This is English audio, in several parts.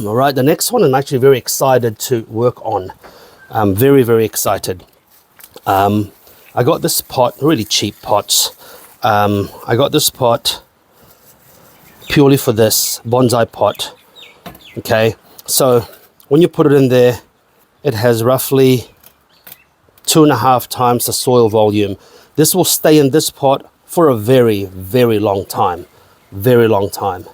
All right, the next one I'm actually very excited to work on. I'm very, very excited. I got this pot, really cheap pots. I got this pot purely for this bonsai pot. Okay, so when you put it in there, it has roughly 2.5 times the soil volume. This will stay in this pot for a very, very long time. Very long time.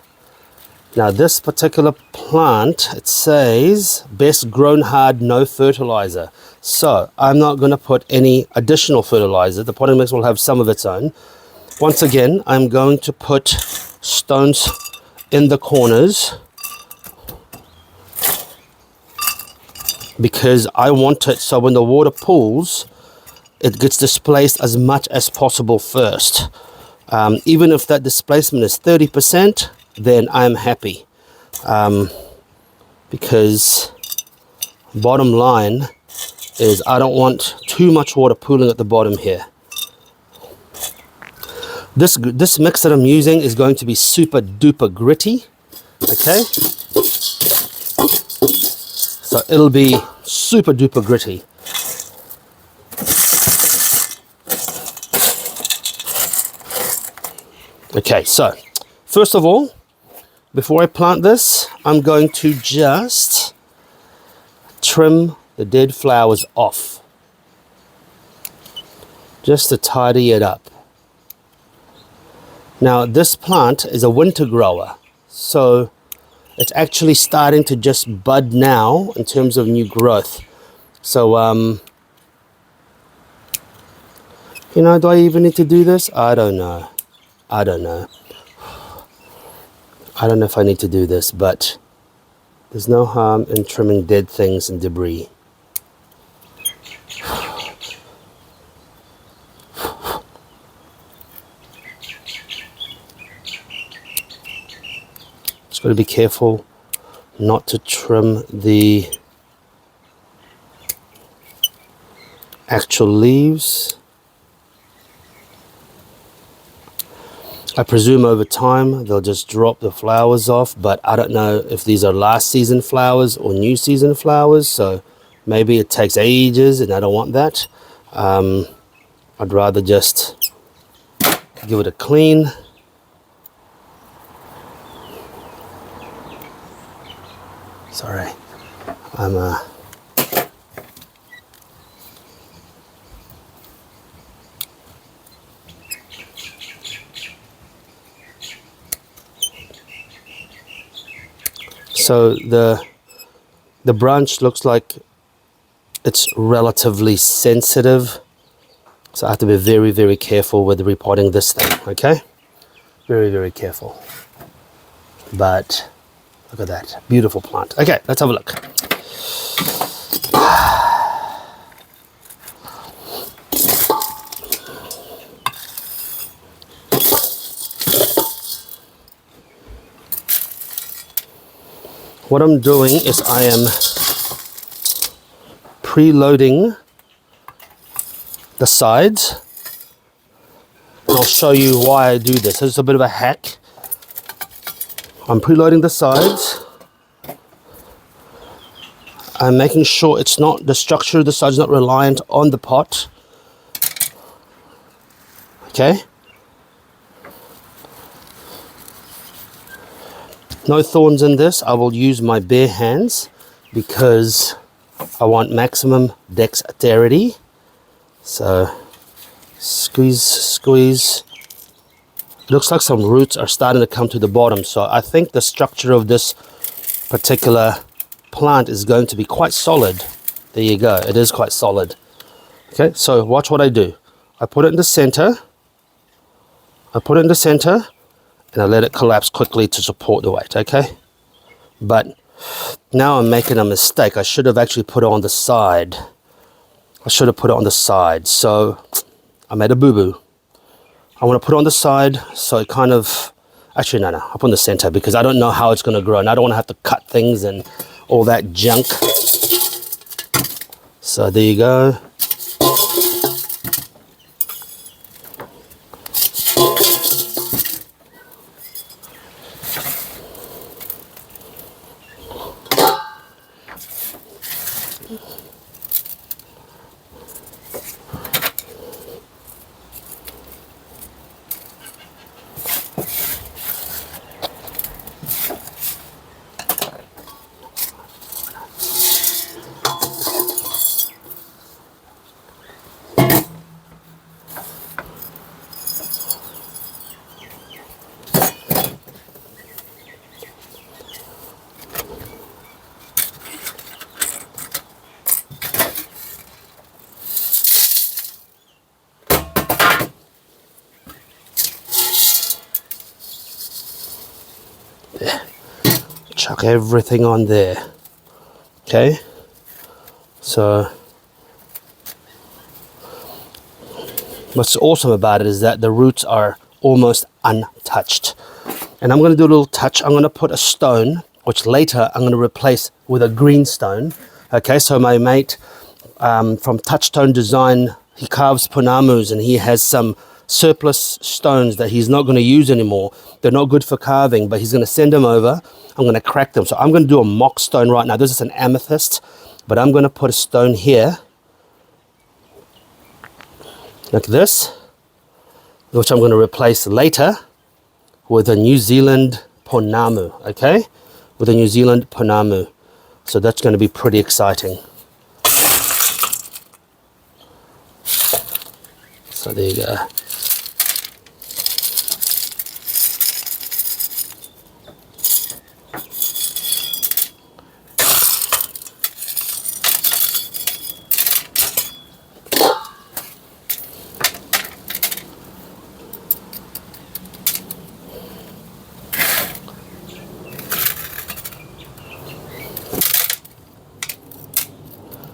Now this particular plant, it says best grown hard, no fertilizer. So I'm not going to put any additional fertilizer. The potting mix will have some of its own. Once again, I'm going to put stones in the corners because I want it so when the water pools, it gets displaced as much as possible first. Even if that displacement is 30%, then I'm happy. Because bottom line is I don't want too much water pooling at the bottom here. This mix that I'm using is going to be super duper gritty. Okay, so it'll be super duper gritty. Okay, so first of all, before I plant this, I'm going to just trim the dead flowers off, just to tidy it up. Now this plant is a winter grower, so it's actually starting to just bud now in terms of new growth. So you know, do I even need to do this? I don't know. I don't know if I need to do this, but there's no harm in trimming dead things and debris. Just got to be careful not to trim the actual leaves. I presume over time they'll just drop the flowers off, but I don't know if these are last season flowers or new season flowers, so maybe it takes ages and I don't want that. I'd rather just give it a clean. Sorry, so the branch looks like it's relatively sensitive, so I have to be very, very careful with repotting this thing. Okay, very, very careful. But look at that beautiful plant. Okay, let's have a look. What I'm doing is I am preloading the sides, and I'll show you why I do this. It's a bit of a hack. I'm preloading the sides. I'm making sure it's not, the structure of the sides is not reliant on the pot. Okay. No thorns in this. I will use my bare hands because I want maximum dexterity. So squeeze, squeeze. It looks like some roots are starting to come to the bottom. So I think the structure of this particular plant is going to be quite solid. There you go. It is quite solid. Okay, so watch what I do. I put it in the center. And I let it collapse quickly to support the weight, okay? But now I'm making a mistake. I should have actually put it on the side. So I made a boo-boo. I want to put it on the side, so it kind of... Actually, no, I'll put it in the center because I don't know how it's going to grow, and I don't want to have to cut things and all that junk. So there you go. There. Chuck everything on there. Okay, so what's awesome about it is that the roots are almost untouched. And I'm going to do a little touch. I'm going to put a stone, which later I'm going to replace with a green stone. Okay, so my mate from Touchstone Design, he carves punamus, and he has some surplus stones that he's not going to use anymore. They're not good for carving, but he's going to send them over. I'm going to crack them. So I'm going to do a mock stone right now. This is an amethyst, but I'm going to put a stone here, like this, which I'm going to replace later with a New Zealand punamu, okay? With a New Zealand punamu. So that's going to be pretty exciting. So there you go.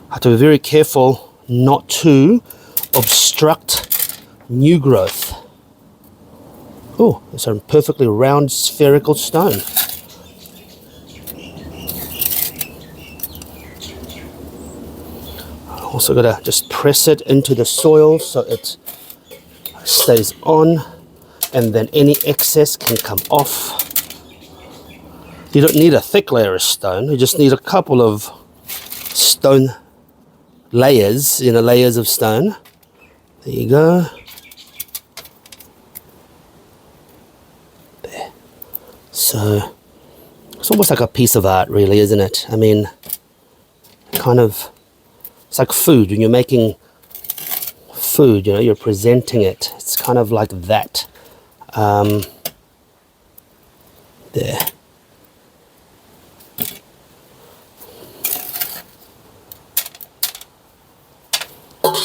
I have to be very careful not to obstruct new growth. Oh, it's a perfectly round spherical stone. Also got to just press it into the soil so it stays on, and then any excess can come off. You don't need a thick layer of stone, you just need a couple of stone layers, layers of stone. There you go. There. So it's almost like a piece of art, really, isn't it? I mean, it's like food. When you're making food, you're presenting it. It's kind of like that. There.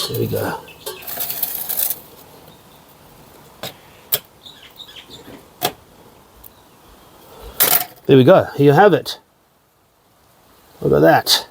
There we go. There we go. Here you have it. Look at that.